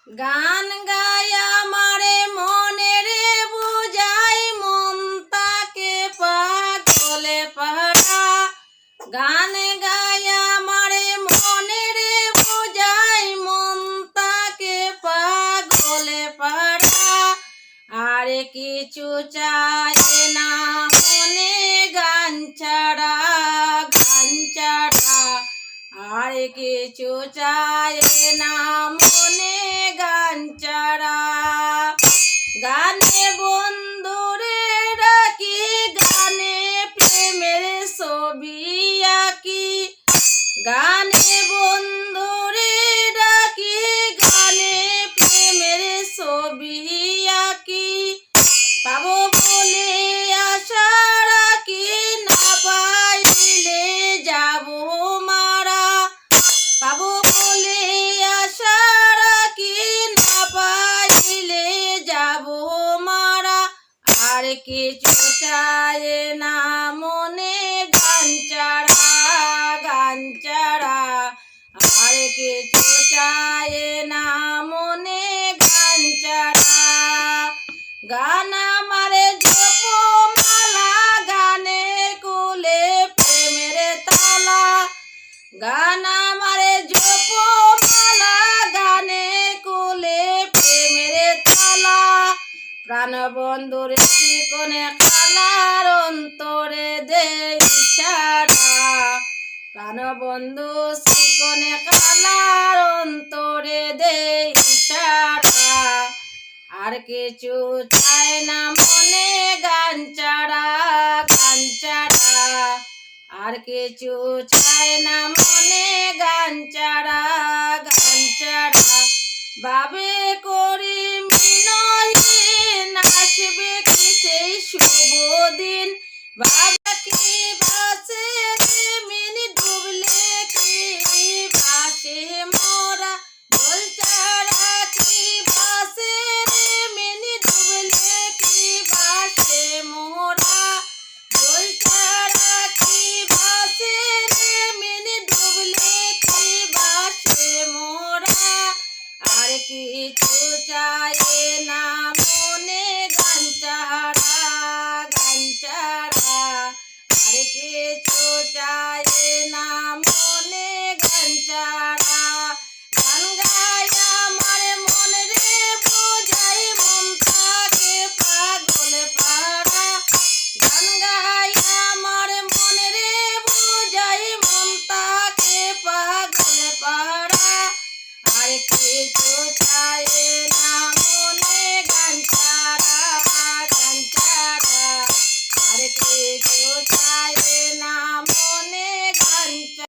গান গায়া মারে মনে রে বুঝাই মন তাকে পাগলে পারা। গান গায়া মারে মনে রে বুঝাই মন তাকে পাগলে পারা। আর কিছু চাই না মনে গান ছাড়া, গান ছাড়া আর কিছু চাই না মনে গান ছাড়া। গানে বন্ধুরে ডাকি, গানে প্রেমের ছবি আঁকি। গানে বন্ধুরে ডাকি, গানে প্রেমের ছবি আঁকি। পাবো বলে আশা রাখি, না পাইলে যাবো মারা। পাবো বলে আশা রাখি, না পাইলে যাবো মারা। আর কিছু চাই না মনে গান ছাড়া, গান ছাড়া আর কিছু চাই না মনে গান ছাড়া। গান আমারে জপমালা, গানে কুলে প্রেমের তালা। গান আমারে জপমালা, গানে কুলে প্রেমের তালা। প্রাণ বন্ধুর চিকনে কালার অন্তরে দে ইশারা। প্রাণ বন্ধু চিকনে কালার অন্তরে দে ইশারা। আর কিছু চাই না মনে গান ছাড়া, গান ছাড়া আর কিছু চাই না মনে গান ছাড়া, গান ছাড়া। বাবে করি মিনতি, নাচবে কি সেই শুভ দিন। বাবা কি বাসে মিনি ডুবলে কি বাসে মোরা। দোল ছাড়া কি বাসে মিনি ডুবলে কি বাসে মোরা। দোল ছাড়া কি বাসে মিনি ডুবলে কি বাসে মোরা। আর কিছু চাই না মনে গান ছাড়া, গান ছাড়া আর কিছু চাই না মনে গান ছাড়া। গান গায়া আমার মন রে বুঝাই মন তাকে পাগলে পারা। গান গায়া আমার মন রে বুঝাই মন তাকে পাগলে পারা। আর কিছু চাই না মনে গান ছাড়া, গান ছাড়া আর কিছু চাই